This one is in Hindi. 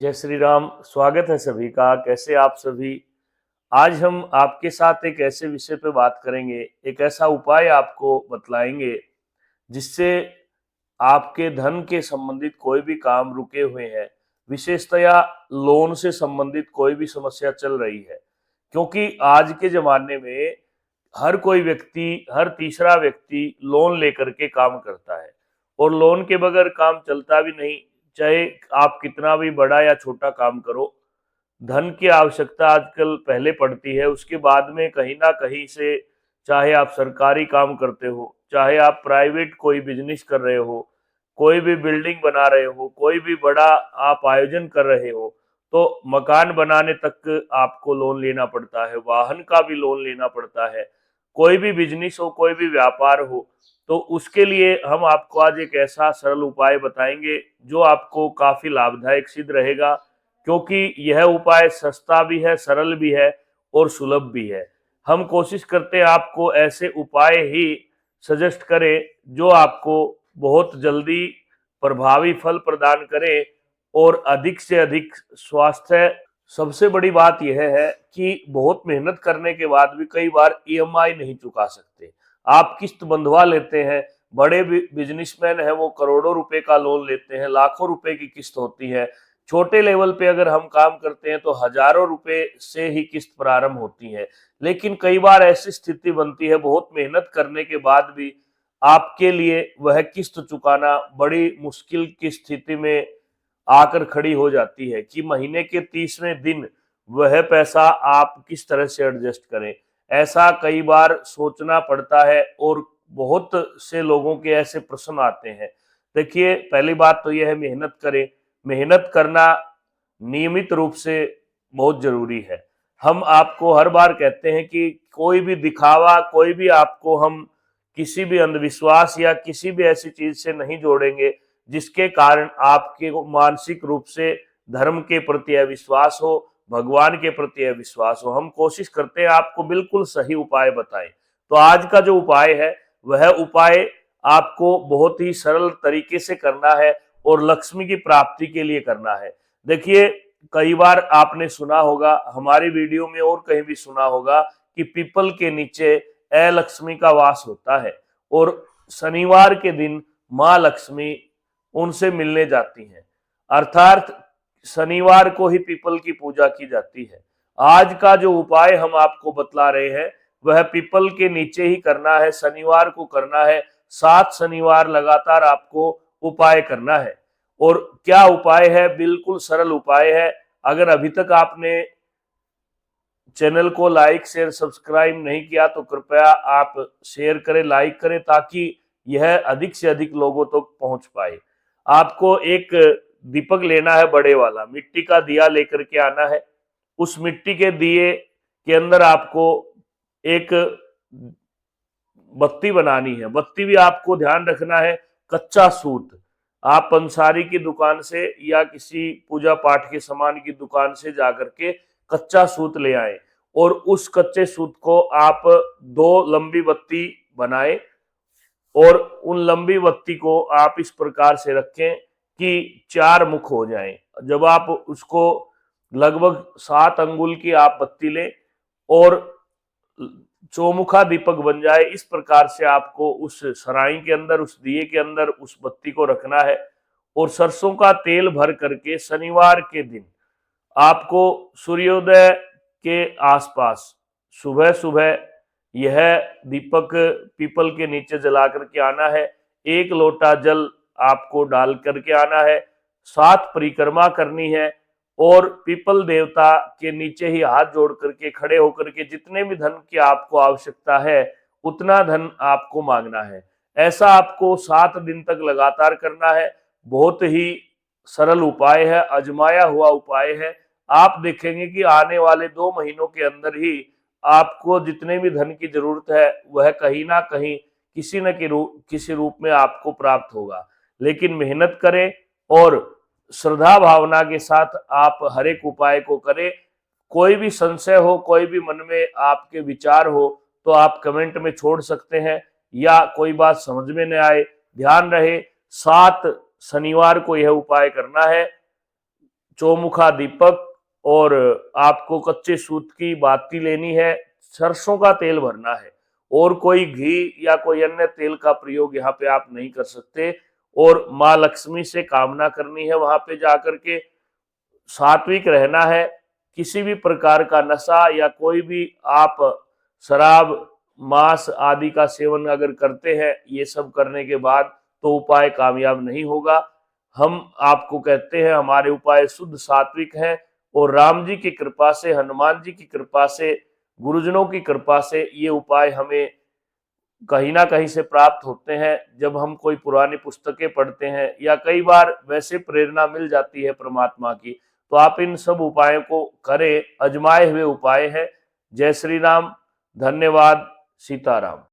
जय श्री राम। स्वागत है सभी का। कैसे आप सभी। आज हम आपके साथ एक ऐसे विषय पे बात करेंगे, एक ऐसा उपाय आपको बतलाएंगे जिससे आपके धन के संबंधित कोई भी काम रुके हुए हैं, विशेषतया लोन से संबंधित कोई भी समस्या चल रही है। क्योंकि आज के जमाने में हर कोई व्यक्ति, हर तीसरा व्यक्ति लोन लेकर के काम करता है और लोन के बगैर काम चलता भी नहीं। चाहे आप कितना भी बड़ा या छोटा काम करो, धन की आवश्यकता आजकल पहले पड़ती है, उसके बाद में कहीं ना कहीं से, चाहे आप सरकारी काम करते हो, चाहे आप प्राइवेट कोई बिजनेस कर रहे हो, कोई भी बिल्डिंग बना रहे हो, कोई भी बड़ा आप आयोजन कर रहे हो, तो मकान बनाने तक आपको लोन लेना पड़ता है, वाहन का भी लोन लेना पड़ता है। कोई भी बिजनेस हो, कोई भी व्यापार हो, तो उसके लिए हम आपको आज एक ऐसा सरल उपाय बताएंगे जो आपको काफी लाभदायक सिद्ध रहेगा। क्योंकि यह उपाय सस्ता भी है, सरल भी है और सुलभ भी है। हम कोशिश करते हैं आपको ऐसे उपाय ही सजेस्ट करें जो आपको बहुत जल्दी प्रभावी फल प्रदान करें और अधिक से अधिक स्वास्थ्य। सबसे बड़ी बात यह है कि बहुत मेहनत करने के बाद भी कई बार ईएमआई नहीं चुका सकते, आप किस्त बंधवा लेते हैं। बड़े बिजनेसमैन हैं, वो करोड़ों रुपए का लोन लेते हैं, लाखों रुपए की किस्त होती है। छोटे लेवल पे अगर हम काम करते हैं तो हजारों रुपए से ही किस्त प्रारंभ होती है। लेकिन कई बार ऐसी स्थिति बनती है, बहुत मेहनत करने के बाद भी आपके लिए वह किस्त चुकाना बड़ी मुश्किल की स्थिति में आकर खड़ी हो जाती है कि महीने के 30वें दिन वह पैसा आप किस तरह से एडजस्ट करें। ऐसा कई बार सोचना पड़ता है और बहुत से लोगों के ऐसे प्रश्न आते हैं। देखिए, पहली बात तो यह है, मेहनत करें। मेहनत करना नियमित रूप से बहुत जरूरी है। हम आपको हर बार कहते हैं कि कोई भी दिखावा, कोई भी आपको हम किसी भी अंधविश्वास या किसी भी ऐसी चीज से नहीं जोड़ेंगे जिसके कारण आपके मानसिक रूप से धर्म के प्रति अविश्वास हो, भगवान के प्रति अविश्वास हो। हम कोशिश करते हैं आपको बिल्कुल सही उपाय बताएं। तो आज का जो उपाय है, वह उपाय आपको बहुत ही सरल तरीके से करना है और लक्ष्मी की प्राप्ति के लिए करना है। देखिए, कई बार आपने सुना होगा, हमारी वीडियो में और कहीं भी सुना होगा कि पीपल के नीचे लक्ष्मी का वास होता है और शनिवार के दिन माँ लक्ष्मी उनसे मिलने जाती हैं। अर्थात शनिवार को ही पीपल की पूजा की जाती है। आज का जो उपाय हम आपको बतला रहे हैं, वह पीपल के नीचे ही करना है, शनिवार को करना है। 7 शनिवार लगातार आपको उपाय करना है। और क्या उपाय है? बिल्कुल सरल उपाय है। अगर अभी तक आपने चैनल को लाइक शेयर सब्सक्राइब नहीं किया तो कृपया आप शेयर करें, लाइक करें, ताकि यह अधिक से अधिक लोगों तक तो पहुंच पाए। आपको एक दीपक लेना है, बड़े वाला मिट्टी का दिया लेकर के आना है। उस मिट्टी के दिए के अंदर आपको एक बत्ती बनानी है। बत्ती भी आपको ध्यान रखना है, कच्चा सूत। आप पंसारी की दुकान से या किसी पूजा पाठ के सामान की दुकान से जाकर के कच्चा सूत ले आए और उस कच्चे सूत को आप 2 लंबी बत्ती बनाएं और उन लंबी बत्ती को आप इस प्रकार से रखें कि 4 मुख हो जाएं। जब आप उसको लगभग 7 अंगुल की आप बत्ती लें और चौमुखा दीपक बन जाए, इस प्रकार से आपको उस सराय के अंदर, उस दिए के अंदर उस बत्ती को रखना है। और सरसों का तेल भर करके शनिवार के दिन आपको सूर्योदय के आसपास सुबह सुबह यह दीपक पीपल के नीचे जला करके आना है। 1 लोटा जल आपको डाल करके आना है, 7 परिक्रमा करनी है और पीपल देवता के नीचे ही हाथ जोड़ करके खड़े होकर के जितने भी धन की आपको आवश्यकता है उतना धन आपको मांगना है। ऐसा आपको 7 दिन तक लगातार करना है। बहुत ही सरल उपाय है, आजमाया हुआ उपाय है। आप देखेंगे कि आने वाले 2 महीनों के अंदर ही आपको जितने भी धन की जरूरत है वह कहीं ना कहीं किसी न किसी रूप में आपको प्राप्त होगा। लेकिन मेहनत करें और श्रद्धा भावना के साथ आप हर एक उपाय को करें। कोई भी संशय हो, कोई भी मन में आपके विचार हो तो आप कमेंट में छोड़ सकते हैं, या कोई बात समझ में न आए, ध्यान रहे 7 शनिवार को यह उपाय करना है। चौमुखा दीपक, और आपको कच्चे सूत की बाती लेनी है, सरसों का तेल भरना है, और कोई घी या कोई अन्य तेल का प्रयोग यहाँ पे आप नहीं कर सकते। और माँ लक्ष्मी से कामना करनी है वहां पे जाकर के, सात्विक रहना है। किसी भी प्रकार का नशा या कोई भी आप शराब, मांस आदि का सेवन अगर करते हैं, ये सब करने के बाद तो उपाय कामयाब नहीं होगा। हम आपको कहते हैं हमारे उपाय शुद्ध सात्विक हैं, और राम जी की कृपा से, हनुमान जी की कृपा से, गुरुजनों की कृपा से ये उपाय हमें कहीं ना कहीं से प्राप्त होते हैं। जब हम कोई पुरानी पुस्तकें पढ़ते हैं या कई बार वैसे प्रेरणा मिल जाती है परमात्मा की, तो आप इन सब उपायों को करें, आजमाए हुए उपाय हैं। जय श्री राम, धन्यवाद, सीताराम।